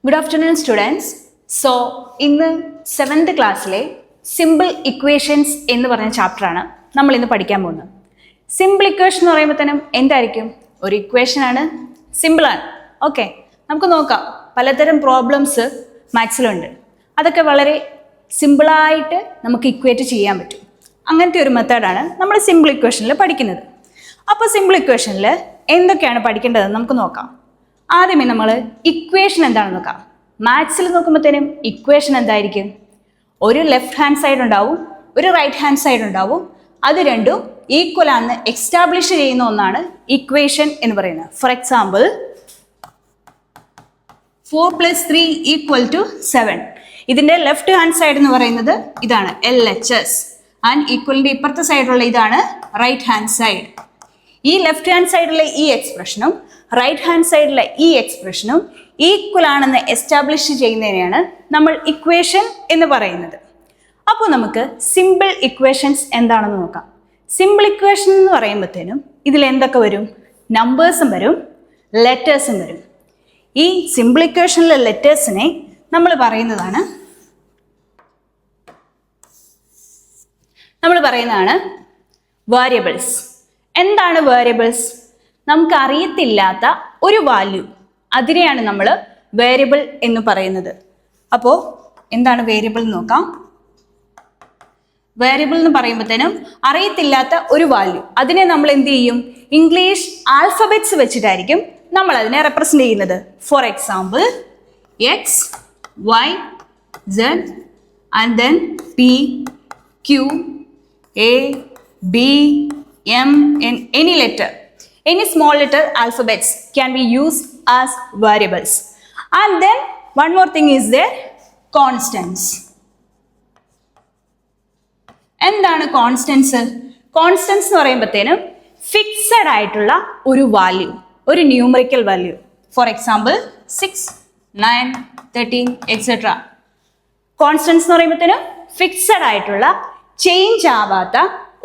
Good afternoon, students. So, ഇന്ന് 7th ക്ലാസ്സിലെ simple equations എന്ന് പറഞ്ഞ ചാപ്റ്ററാണ് നമ്മൾ ഇന്ന് പഠിക്കാൻ പോകുന്നത്. സിമ്പിൾ ഇക്വേഷൻ എന്ന് പറയുമ്പോഴത്തേനും എന്തായിരിക്കും? ഒരു ഇക്വേഷൻ ആണ്, സിമ്പിളാണ്. ഓക്കെ, നമുക്ക് നോക്കാം. പലതരം പ്രോബ്ലംസ് മാത്സിലുണ്ട്. അതൊക്കെ വളരെ സിമ്പിളായിട്ട് നമുക്ക് ഇക്വേറ്റ് ചെയ്യാൻ പറ്റും. അങ്ങനത്തെ ഒരു മെത്തേഡാണ് നമ്മൾ സിമ്പിൾ ഇക്വേഷനിൽ പഠിക്കുന്നത്. അപ്പോൾ സിമ്പിൾ ഇക്വേഷനിൽ എന്തൊക്കെയാണ് പഠിക്കേണ്ടതെന്ന് നമുക്ക് നോക്കാം. ആദ്യമേ നമ്മൾ ഇക്വേഷൻ എന്താണെന്ന് നോക്കാം. മാത്സിൽ നോക്കുമ്പോഴത്തേനും ഇക്വേഷൻ എന്തായിരിക്കും? ഒരു ലെഫ്റ്റ് ഹാൻഡ് സൈഡ് ഉണ്ടാവും, ഒരു റൈറ്റ് ഹാൻഡ് സൈഡ് ഉണ്ടാവും. അത് രണ്ടും ഈക്വൽ ആണെന്ന് എക്സ്റ്റാബ്ലിഷ് ചെയ്യുന്ന ഒന്നാണ് ഇക്വേഷൻ എന്ന് പറയുന്നത്. For example 4 + 3 = 7. ഇതിൻ്റെ ലെഫ്റ്റ് ഹാൻഡ് സൈഡ് എന്ന് പറയുന്നത് ഇതാണ് LHS. ആൻഡ് ഈക്വലിൻ്റെ ഇപ്പുറത്തെ സൈഡിലുള്ള ഇതാണ് റൈറ്റ് ഹാൻഡ് സൈഡ്. ഈ ലെഫ്റ്റ് ഹാൻഡ് സൈഡിലെ ഈ എക്സ്പ്രഷനും റൈറ്റ് ഹാൻഡ് സൈഡിലെ ഈ എക്സ്പ്രഷനും ഈക്വൽ ആണെന്ന് എസ്റ്റാബ്ലിഷ് ചെയ്യുന്നതിനെയാണ് നമ്മൾ ഇക്വേഷൻ എന്ന് പറയുന്നത്. അപ്പോൾ നമുക്ക് സിമ്പിൾ ഇക്വേഷൻസ് എന്താണെന്ന് നോക്കാം. സിമ്പിൾ ഇക്വേഷൻ എന്ന് പറയുമ്പോഴത്തേനും ഇതിൽ എന്തൊക്കെ വരും? നമ്പേഴ്സും വരും, ലെറ്റേഴ്സും വരും. ഈ സിമ്പിൾ ഇക്വേഷനിലെ ലെറ്റേഴ്സിനെ നമ്മൾ പറയുന്നതാണ് വേരിയബിൾസ്. എന്താണ് വേരിയബിൾസ്? നമുക്ക് അറിയത്തില്ലാത്ത ഒരു വാല്യൂ, അതിനെയാണ് നമ്മൾ വേരിയബിൾ എന്ന് പറയുന്നത്. അപ്പോൾ എന്താണ് വേരിയബിൾ എന്ന് നോക്കാം. വേരിയബിൾ എന്ന് പറയുമ്പോഴത്തേനും അറിയത്തില്ലാത്ത ഒരു വാല്യൂ, അതിനെ നമ്മൾ എന്ത് ചെയ്യും? ഇംഗ്ലീഷ് ആൽഫബറ്റ്സ് വെച്ചിട്ടായിരിക്കും നമ്മൾ അതിനെ റെപ്രസെന്റ് ചെയ്യുന്നത്. For example X, Y, Z and then P, Q, A, B, M and any letter. Any small letter alphabets can be used as variables. And then one more thing is there, constants. എന്താണ് constants? Constants എന്ന് പറയുമ്പോഴത്തേനും fixed ആയിട്ടുള്ള ഒരു value, ഒരു numerical value. For example 6, 9, 13 etcetera. Constants എന്ന് പറയുമ്പോഴത്തേനും fixed ആയിട്ടുള്ള change ആവാത്ത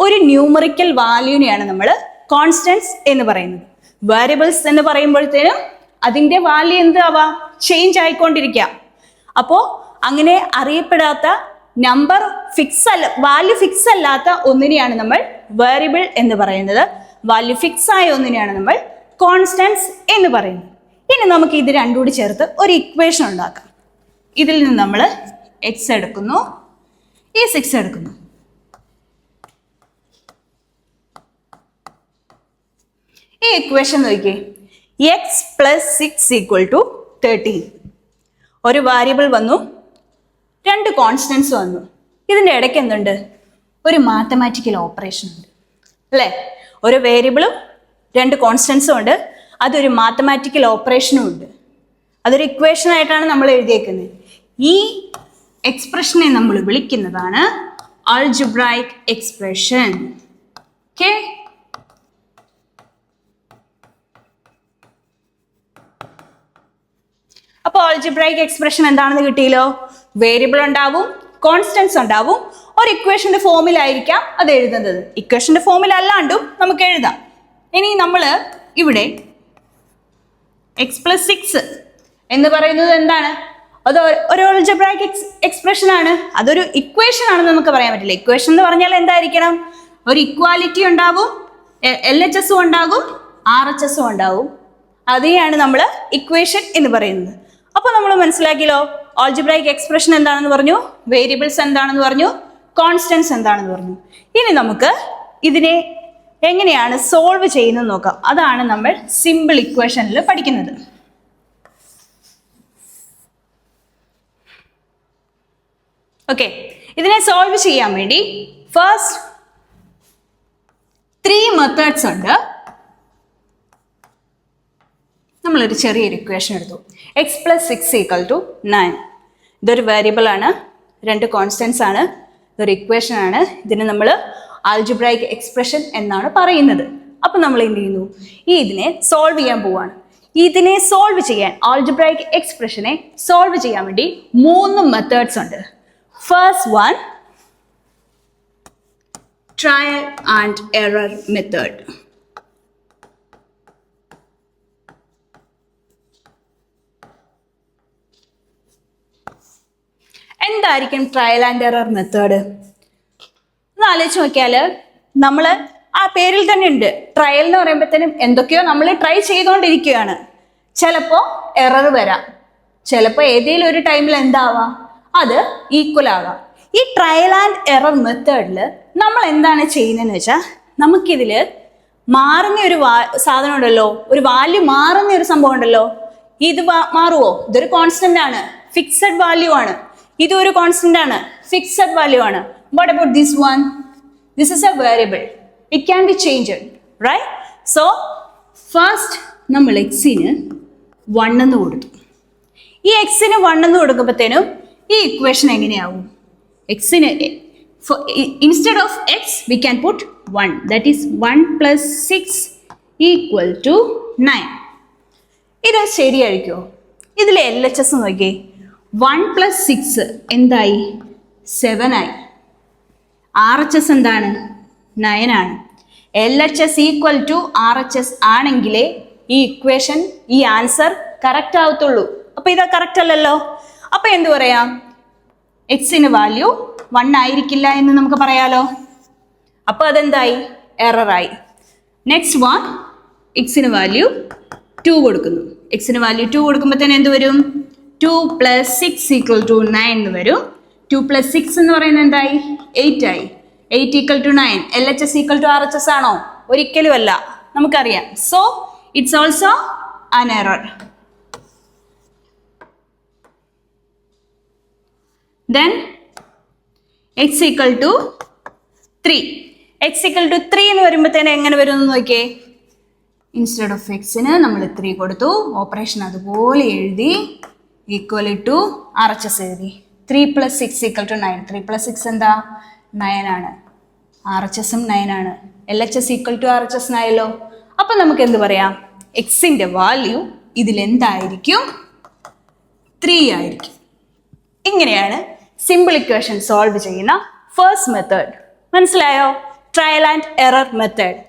ഒരു ന്യൂമറിക്കൽ വാല്യൂനെയാണ് നമ്മൾ കോൺസ്റ്റൻസ് എന്ന് പറയുന്നത്. വേരിയബിൾസ് എന്ന് പറയുമ്പോഴത്തേനും അതിൻ്റെ വാല്യൂ എന്താവാം? ചേഞ്ച് ആയിക്കൊണ്ടിരിക്കാം. അപ്പോൾ അങ്ങനെ അറിയപ്പെടാത്ത നമ്പർ വാല്യൂ ഫിക്സ് അല്ലാത്ത ഒന്നിനെയാണ് നമ്മൾ വേരിയബിൾ എന്ന് പറയുന്നത്. വാല്യൂ ഫിക്സ് ആയ ഒന്നിനെയാണ് നമ്മൾ കോൺസ്റ്റൻസ് എന്ന് പറയുന്നത്. ഇനി നമുക്ക് ഇത് രണ്ടും കൂടി ചേർത്ത് ഒരു ഇക്വേഷൻ ഉണ്ടാക്കാം. ഇതിൽ നിന്ന് നമ്മൾ X എടുക്കുന്നു, ഈ 6 എടുക്കുന്നു. ഈ ഇക്വേഷൻ നോക്കിയേ, X + 6 = 13. ഒരു വാരിയബിൾ വന്നു, രണ്ട് കോൺസ്റ്റൻസ് വന്നു. ഇതിൻ്റെ ഇടയ്ക്ക് എന്തുണ്ട്? ഒരു മാത്തമാറ്റിക്കൽ ഓപ്പറേഷൻ ഉണ്ട് അല്ലേ? ഒരു വേരിയബിളും രണ്ട് കോൺസ്റ്റൻസും ഉണ്ട്, അതൊരു മാത്തമാറ്റിക്കൽ ഓപ്പറേഷനും ഉണ്ട്. അതൊരു ഇക്വേഷൻ ആയിട്ടാണ് നമ്മൾ എഴുതിയേക്കുന്നത്. ഈ എക്സ്പ്രഷനെ നമ്മൾ വിളിക്കുന്നതാണ് ആൾജിബ്രായിക് എക്സ്പ്രഷൻ. ഓക്കെ, അപ്പോൾ ആൾജിബ്രായിക് എക്സ്പ്രഷൻ എന്താണെന്ന് കിട്ടിയല്ലോ. വേരിയബിൾ ഉണ്ടാവും, കോൺസ്റ്റൻസ് ഉണ്ടാവും, ഒരു ഇക്വേഷന്റെ ഫോമിലായിരിക്കാം അത് എഴുതുന്നത്. ഇക്വേഷന്റെ ഫോമിൽ അല്ലാണ്ടും നമുക്ക് എഴുതാം. ഇനി നമ്മൾ ഇവിടെ X + 6 എന്ന് പറയുന്നത് എന്താണ്? അത് ഒരു ആൾജിബ്രായിക് എക്സ്പ്രഷൻ ആണ്, അതൊരു ഇക്വേഷൻ ആണെന്ന് നമുക്ക് പറയാൻ പറ്റില്ല. ഇക്വേഷൻ എന്ന് പറഞ്ഞാൽ എന്തായിരിക്കണം? ഒരു ഇക്വാലിറ്റി ഉണ്ടാവും, LHS ഉണ്ടാകും, RHS ഉണ്ടാവും. അതെയാണ് നമ്മൾ ഇക്വേഷൻ എന്ന് പറയുന്നത്. അപ്പോൾ നമ്മൾ മനസ്സിലാക്കിയല്ലോ ആൾജിബ്രായിക് എക്സ്പ്രഷൻ എന്താണെന്ന് പറഞ്ഞു, വേരിയബിൾസ് എന്താണെന്ന് പറഞ്ഞു, കോൺസ്റ്റൻസ് എന്താണെന്ന് പറഞ്ഞു. ഇനി നമുക്ക് ഇതിനെ എങ്ങനെയാണ് സോൾവ് ചെയ്യുന്നത് നോക്കാം. അതാണ് നമ്മൾ സിമ്പിൾ ഇക്വേഷനിൽ പഠിക്കുന്നത്. ഓക്കെ, ഇതിനെ സോൾവ് ചെയ്യാൻ വേണ്ടി ഫസ്റ്റ് 3 മെത്തേഡ്സ് ഉണ്ട്. നമ്മളൊരു ചെറിയൊരു ഇക്വേഷൻ എടുത്തു. X + 6 = 9. ഇതൊരു വേരിയബിൾ ആണ്, രണ്ട് കോൺസ്റ്റൻസ് ആണ്, ഇതൊരു ഇക്വേഷൻ ആണ്. ഇതിന് നമ്മൾ ആൾജിബ്രായിക് എക്സ്പ്രഷൻ എന്നാണ് പറയുന്നത്. അപ്പം നമ്മൾ എന്ത് ചെയ്യുന്നു? ഇതിനെ സോൾവ് ചെയ്യാൻ പോവാണ്. ഇതിനെ സോൾവ് ചെയ്യാൻ, ആൾജിബ്രായിക് എക്സ്പ്രഷനെ സോൾവ് ചെയ്യാൻ വേണ്ടി 3 മെത്തേഡ്സ് ഉണ്ട്. First one, trial and error method. എന്തായിരിക്കും ട്രയൽ ആൻഡ് എറർ മെത്തേഡ്? ഒന്ന് ആലോചിച്ച് നോക്കിയാൽ നമ്മൾ ആ പേരിൽ തന്നെ ഉണ്ട്. ട്രയൽ എന്ന് പറയുമ്പോഴത്തേനും എന്തൊക്കെയോ നമ്മൾ ട്രൈ ചെയ്തുകൊണ്ടിരിക്കുകയാണ്. ചിലപ്പോൾ എറർ വരാം, ചിലപ്പോൾ ഏതെങ്കിലും ഒരു ടൈമിൽ എന്താവാം, അത് ഈക്വൽ ആകാം. ഈ ട്രയൽ ആൻഡ് എറർ മെത്തേഡിൽ നമ്മൾ എന്താണ് ചെയ്യുന്നതെന്ന് വെച്ചാൽ, നമുക്കിതിൽ മാറുന്ന ഒരു സാധനം ഉണ്ടല്ലോ, ഒരു വാല്യൂ മാറുന്ന ഒരു സംഭവം ഉണ്ടല്ലോ. ഇത് മാറുമോ? ഇതൊരു കോൺസ്റ്റന്റ് ആണ്, ഫിക്സഡ് വാല്യൂ ആണ്. ഇതൊരു കോൺസ്റ്റന്റ് ആണ്, ഫിക്സഡ് വാല്യൂ ആണ്. What about this one? This is a variable, it can be changed, right? So first നമ്മൾ എക്സിന് 1 എന്ന് കൊടുത്തു. ഈ എക്സിന് 1 എന്ന് കൊടുക്കുമ്പോഴത്തേനും ഈ ഇക്വേഷൻ എങ്ങനെയാവും? എക്സിന് instead of x we can put 1, that is 1 plus 6 equal to 9. ഇത് ശരിയായിരിക്കുമോ? ഇതിൽ LHS നോക്കിയേ, 1 plus 6 എന്തായി? 7 ആയി. RHS എന്താണ്? 9 ആണ്. LHS ഈക്വൽ ടു RHS ആണെങ്കിലേ ഈ ഇക്വേഷൻ, ഈ ആൻസർ കറക്റ്റ് ആവത്തുള്ളൂ. അപ്പൊ ഇത് കറക്റ്റ് അല്ലല്ലോ. അപ്പൊ എന്ത് പറയാം? എക്സിന് വാല്യൂ 1 ആയിരിക്കില്ല എന്ന് നമുക്ക് പറയാലോ. അപ്പൊ അതെന്തായി? എററായി. നെക്സ്റ്റ് വൺ, എക്സിന് വാല്യൂ 2 കൊടുക്കുന്നു. എക്സിന് വാല്യൂ 2 കൊടുക്കുമ്പോഴത്തേന് എന്ത് വരും? 2 plus 6 equal to 9 എന്ന് വരും. 2 plus 6 എന്ന് പറയുന്നത് എന്തായി? 8 ആയി. 8 equal to 9. LHS equal to RHS ആണോ? ഒരിക്കലും അല്ല, നമുക്കറിയാം. So it's also an error. Then x equal to 3. x equal to 3 എന്ന് വരുമ്പോഴത്തേന് എങ്ങനെ വരും എന്ന് നോക്കിയേ. ഇൻസ്റ്റെഡ് ഓഫ് എക്സിന് നമ്മൾ 3 കൊടുത്തു, ഓപ്പറേഷൻ അതുപോലെ എഴുതി, ഈക്വൽ ടു RHS എഴുതി. 3 plus 6 equal to 9. 3 plus 6 എന്താ? 9 ആണ്. RHSും 9 ആണ്. LHS equal to RHS ആയല്ലോ. അപ്പം നമുക്ക് എന്ത് പറയാം? എക്സിൻ്റെ വാല്യൂ ഇതിലെന്തായിരിക്കും? 3 ആയിരിക്കും. ഇങ്ങനെയാണ് സിമ്പിൾ ഇക്വേഷൻ സോൾവ് ചെയ്യുന്ന ഫസ്റ്റ് മെത്തേഡ്. മനസ്സിലായോ? Trial and error method.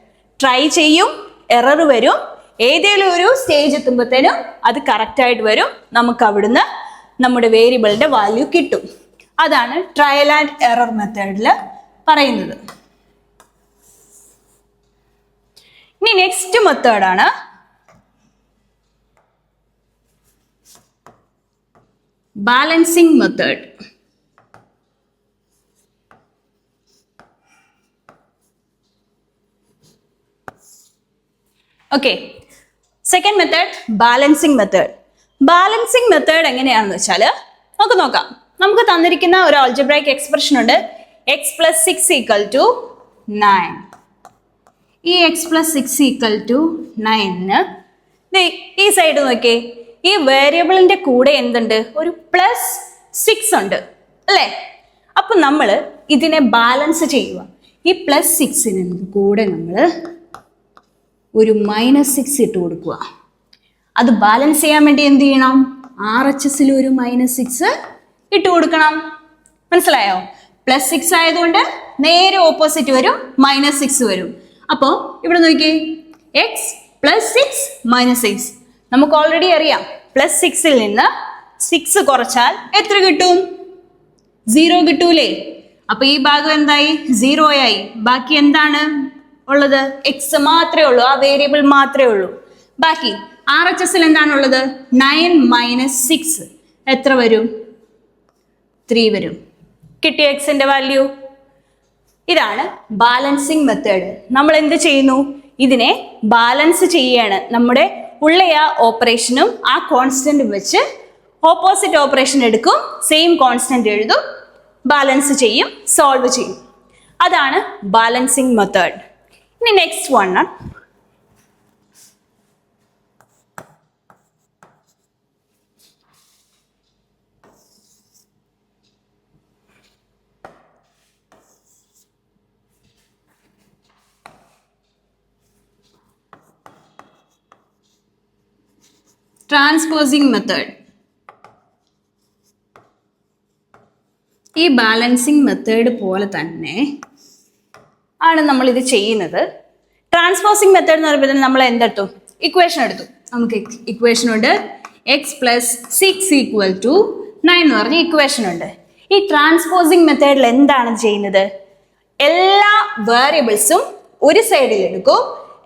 Try ചെയ്യും, എറർ വരും, ഏതെങ്കിലും ഒരു സ്റ്റേജ് എത്തുമ്പോഴത്തേനും അത് കറക്റ്റായിട്ട് വരും, നമുക്ക് അവിടുന്ന് നമ്മുടെ വേരിയബിളിൻ്റെ വാല്യൂ കിട്ടും. അതാണ് ട്രയൽ ആൻഡ് എറർ മെത്തേഡിൽ പറയുന്നത്. ഇനി നെക്സ്റ്റ് മെത്തേഡാണ് balancing method. Okay, second method balancing method. Balancing method എങ്ങനെയാണെന്ന് വെച്ചാൽ നമുക്ക് നോക്കാം. നമുക്ക് തന്നിരിക്കുന്ന ഒരു ആൾജിബ്രൈക് എക്സ്പ്രഷൻ ഉണ്ട്, x plus 6 equal to 9. ഈ x plus 6 equal to 9 ഈ സൈഡ് നോക്കിയേ, ഈ വേരിയബിളിന്റെ കൂടെ എന്തുണ്ട്? ഒരു +6 ഉണ്ട് അല്ലേ? അപ്പൊ നമ്മൾ ഇതിനെ ബാലൻസ് ചെയ്യുക. ഈ +6ന് കൂടെ നമ്മൾ ഒരു -6 ഇട്ട് കൊടുക്കുക. അത് ബാലൻസ് ചെയ്യാൻ വേണ്ടി എന്ത് ചെയ്യണം? RHSൽ ഒരു -6 ഇട്ട് കൊടുക്കണം. മനസ്സിലായോ? +6 ആയതുകൊണ്ട് നേരെ ഓപ്പോസിറ്റ് വരും, -6 വരും. അപ്പോൾ ഇവിടെ നോക്കിയേ, x plus 6 minus 6. നമുക്ക് ഓൾറെഡി അറിയാം, +6ൽ നിന്ന് 6 കുറച്ചാൽ എത്ര കിട്ടും? 0 കിട്ടൂലേ? അപ്പൊ ഈ ഭാഗം എന്തായി? 0 ആയി. ബാക്കി എന്താണ് ഉള്ളത്? x മാത്രമേ ഉള്ളൂ, ആ വേരിയബിൾ മാത്രമേ ഉള്ളൂ. ബാക്കി RHSൽ എന്താണുള്ളത്? 9 minus 6 എത്ര വരും? 3 വരും. കിട്ടിയ എക്സിന്റെ വാല്യൂ. ഇതാണ് ബാലൻസിങ് മെത്തേഡ്. നമ്മൾ എന്ത് ചെയ്യുന്നു? ഇതിനെ ബാലൻസ് ചെയ്യാണ്. നമ്മുടെ ഉള്ള ആ ഓപ്പറേഷനും ആ കോൺസ്റ്റന്റും വെച്ച് ഓപ്പോസിറ്റ് ഓപ്പറേഷൻ എടുക്കും, സെയിം കോൺസ്റ്റന്റ് എഴുതും, ബാലൻസ് ചെയ്യും, സോൾവ് ചെയ്യും. അതാണ് ബാലൻസിങ് മെത്തേഡ്. ഇനി നെക്സ്റ്റ് വൺ, ട്രാൻസ്പോസിങ് മെത്തേഡ്. ഈ ബാലൻസിങ് മെത്തേഡ് പോലെ തന്നെ ആണ് നമ്മൾ ഇത് ചെയ്യുന്നത്. ട്രാൻസ്പോസിങ് മെത്തേഡ് എന്ന് പറയുമ്പോൾ നമ്മൾ എന്തെടുത്തു? ഇക്വേഷൻ എടുത്തു. നമുക്ക് ഇക്വേഷൻ ഉണ്ട്, x plus 6 equal to 9 എന്ന് പറഞ്ഞ ഇക്വേഷൻ ഉണ്ട്. ഈ ട്രാൻസ്പോസിങ് മെത്തേഡിൽ എന്താണ് ചെയ്യുന്നത്? എല്ലാ വേരിയബിൾസും ഒരു സൈഡിൽ എടുക്കും,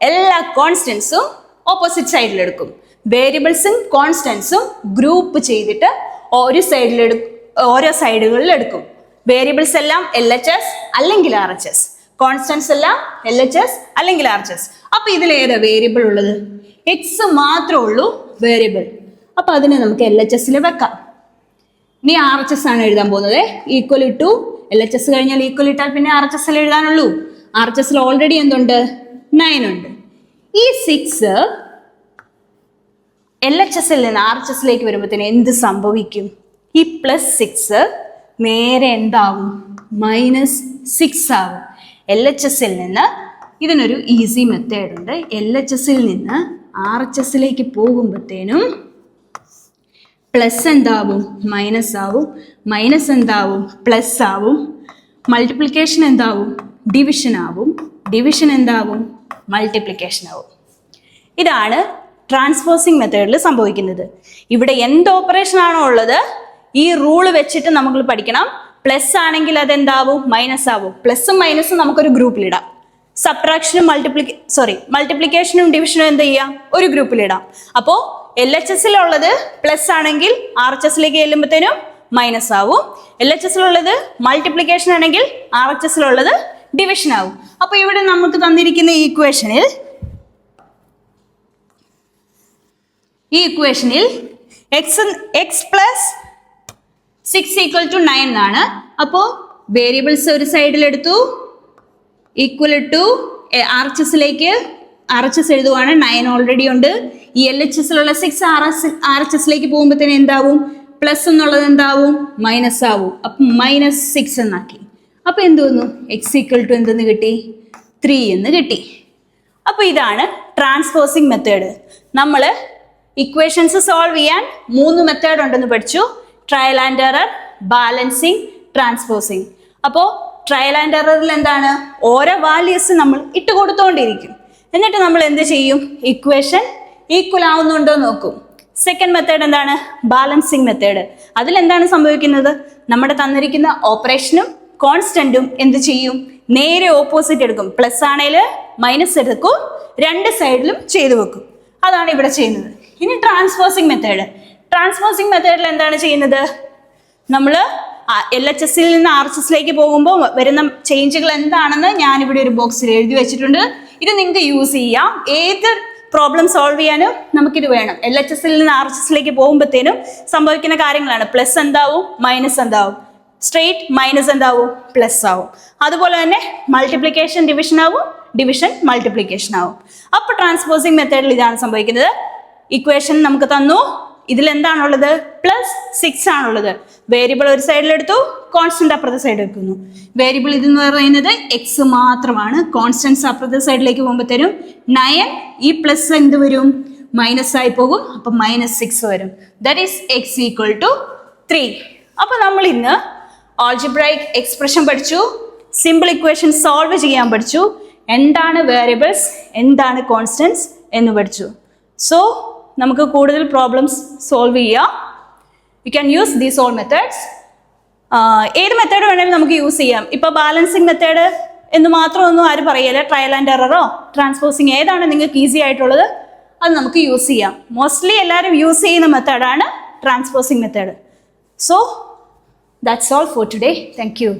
എല്ലാ കോൺസ്റ്റൻസും ഓപ്പോസിറ്റ് സൈഡിൽ എടുക്കും. വേരിയബിൾസും കോൺസ്റ്റൻസും ഗ്രൂപ്പ് ചെയ്തിട്ട് ഓരോ സൈഡുകളിൽ എടുക്കും. വേരിയബിൾസ് എല്ലാം LHS അല്ലെങ്കിൽ RHS, കോൺസ്റ്റൻസ് എല്ലാം LHS അല്ലെങ്കിൽ RHS. അപ്പൊ ഇതിൽ ഏതാ വേരിയബിൾ ഉള്ളത്? X മാത്രമേ ഉള്ളൂ വേരിയബിൾ. അപ്പൊ അതിനെ നമുക്ക് LHS വെക്കാം. ഇനി RHS ആണ് എഴുതാൻ പോകുന്നത്. ഈക്വൽ ടു LHS കഴിഞ്ഞാൽ ഈക്വൽ ഇട്ടാൽ പിന്നെ RHS എഴുതാനുള്ളൂ. RHS ഓൾറെഡി എന്തുണ്ട്? 9 ഉണ്ട്. ഈ 6 LHS നിന്ന് RHS വരുമ്പോഴത്തേന് എന്ത് സംഭവിക്കും? ഈ +6 നേരെ എന്താവും? -6 ആവും. LHS നിന്ന് ഇതിനൊരു ഈസി മെത്തേഡ് ഉണ്ട്. LHS നിന്ന് RHS പോകുമ്പോഴത്തേനും പ്ലസ് എന്താവും? മൈനസ് ആവും. മൈനസ് എന്താവും? പ്ലസ് ആവും. മൾട്ടിപ്ലിക്കേഷൻ എന്താവും? ഡിവിഷൻ ആവും. ഡിവിഷൻ എന്താവും? മൾട്ടിപ്ലിക്കേഷൻ ആവും. ഇതാണ് ട്രാൻസ്പോസിങ് മെത്തേഡിൽ സംഭവിക്കുന്നത്. ഇവിടെ എന്ത് ഓപ്പറേഷൻ ആണോ ഉള്ളത് ഈ റൂള് വെച്ചിട്ട് നമ്മൾ പഠിക്കണം. പ്ലസ് ആണെങ്കിൽ അതെന്താവും? മൈനസ് ആവും. പ്ലസും മൈനസും നമുക്കൊരു ഗ്രൂപ്പിലിടാം. സബ്ട്രാക്ഷനും മൾട്ടിപ്ലിക്കേഷനും ഡിവിഷനും എന്ത് ചെയ്യാം? ഒരു ഗ്രൂപ്പിലിടാം. അപ്പോൾ LHS പ്ലസ് ആണെങ്കിൽ RHS ചെല്ലുമ്പോഴത്തേനും മൈനസ് ആവും. LHS മൾട്ടിപ്ലിക്കേഷൻ ആണെങ്കിൽ RHS ഡിവിഷൻ ആവും. അപ്പൊ ഇവിടെ നമുക്ക് തന്നിരിക്കുന്ന ഈ ഇക്വേഷനിൽ x പ്ലസ് 6 ഈക്വൽ ടു 9 ആണ്. അപ്പോൾ വേരിയബിൾസ് ഒരു സൈഡിൽ എടുത്തു, ഈക്വൽ ടു RHS എഴുതുവാണ്. 9 ഓൾറെഡി ഉണ്ട്. ഈ LHS 6 RHS പോകുമ്പോഴത്തേന് എന്താവും? പ്ലസ് എന്നുള്ളത് എന്താവും? മൈനസ് ആവും. അപ്പം -6 എന്നാക്കി. അപ്പൊ എന്ത് വന്നു? x ഈക്വൽ ടു എന്തെന്ന് കിട്ടി? 3 എന്ന് കിട്ടി. അപ്പൊ ഇതാണ് ട്രാൻസ്പോസിങ് മെത്തേഡ്. നമ്മൾ ഇക്വേഷൻസ് സോൾവ് ചെയ്യാൻ 3 മെത്തേഡ് ഉണ്ടെന്ന് പഠിച്ചു. Trial and error, balancing, transposing. അപ്പോൾ ട്രയൽ ആൻഡ് എററിൽ എന്താണ്? ഓരോ വാല്യൂസ് നമ്മൾ ഇട്ട് കൊടുത്തോണ്ടിരിക്കും. എന്നിട്ട് നമ്മൾ എന്ത് ചെയ്യും? ഇക്വേഷൻ ഈക്വൽ ആവുന്നുണ്ടോ നോക്കും. സെക്കൻഡ് മെത്തേഡ് എന്താണ്? Balancing method. അതിലെന്താണ് സംഭവിക്കുന്നത്? നമ്മുടെ തന്നിരിക്കുന്ന ഓപ്പറേഷനും കോൺസ്റ്റന്റും എന്ത് ചെയ്യും? നേരെ ഓപ്പോസിറ്റ് എടുക്കും. പ്ലസ് ആണെങ്കിൽ മൈനസ് എടുക്കും, രണ്ട് സൈഡിലും ചെയ്തു വെക്കും. അതാണ് ഇവിടെ ചെയ്യുന്നത്. ഇനി ട്രാൻസ്പോസിങ് മെത്തേഡിൽ എന്താണ് ചെയ്യുന്നത്? നമ്മൾ LHS നിന്ന് RHS പോകുമ്പോൾ വരുന്ന ചേഞ്ചുകൾ എന്താണെന്ന് ഞാനിവിടെ ഒരു ബോക്സിൽ എഴുതി വെച്ചിട്ടുണ്ട്. ഇത് നിങ്ങൾക്ക് യൂസ് ചെയ്യാം. ഏത് പ്രോബ്ലം സോൾവ് ചെയ്യാനും നമുക്കിത് വേണം. LHS നിന്ന് RHS പോകുമ്പോഴത്തേനും സംഭവിക്കുന്ന കാര്യങ്ങളാണ്. പ്ലസ് എന്താവും? മൈനസ് എന്താവും? സ്ട്രെയിറ്റ് മൈനസ് എന്താവും? പ്ലസ് ആവും. അതുപോലെ തന്നെ മൾട്ടിപ്ലിക്കേഷൻ ഡിവിഷൻ ആവും, ഡിവിഷൻ മൾട്ടിപ്ലിക്കേഷൻ ആവും. അപ്പൊ ട്രാൻസ്പോസിങ് മെത്തേഡിൽ ഇതാണ് സംഭവിക്കുന്നത്. ഇക്വേഷൻ നമുക്ക് തന്നു. ഇതിൽ എന്താണുള്ളത്? +6 ആണുള്ളത്. വേരിയബിൾ ഒരു സൈഡിൽ എടുത്തു, കോൺസ്റ്റന്റ് അപ്പുറത്തെ സൈഡിൽ വെക്കുന്നു. വേരിയബിൾ ഇതെന്ന് പറയുന്നത് X മാത്രമാണ്. കോൺസ്റ്റൻസ് അപ്പുറത്തെ സൈഡിലേക്ക് പോകുമ്പോഴത്തേനും 9, ഈ പ്ലസ് എന്ത് വരും? മൈനസ് ആയി പോകും. അപ്പൊ -6 വരും. That is x equal to 3. അപ്പൊ നമ്മൾ ഇന്ന് ആൾജിബ്രൈക് എക്സ്പ്രഷൻ പഠിച്ചു, സിമ്പിൾ ഇക്വേഷൻ സോൾവ് ചെയ്യാൻ പഠിച്ചു, എന്താണ് വേരിയബിൾസ്, എന്താണ് കോൺസ്റ്റൻസ് എന്ന് പഠിച്ചു. സോ നമുക്ക് കൂടുതൽ പ്രോബ്ലംസ് സോൾവ് ചെയ്യാം. You can use these all methods. ഏത് മെത്തേഡ് വേണമെങ്കിലും നമുക്ക് യൂസ് ചെയ്യാം. ഇപ്പൊ ബാലൻസിങ് മെത്തേഡ് എന്ന് മാത്രമൊന്നും ആരും പറയല്ല. ട്രയൽ ആൻഡ് എററോ ട്രാൻസ്പോസിങ് ഏതാണ് നിങ്ങൾക്ക് ഈസി ആയിട്ടുള്ളത് അത് നമുക്ക് യൂസ് ചെയ്യാം. മോസ്റ്റ്ലി എല്ലാവരും യൂസ് ചെയ്യുന്ന മെത്തേഡാണ് transposing method. So that's all for today. Thank you.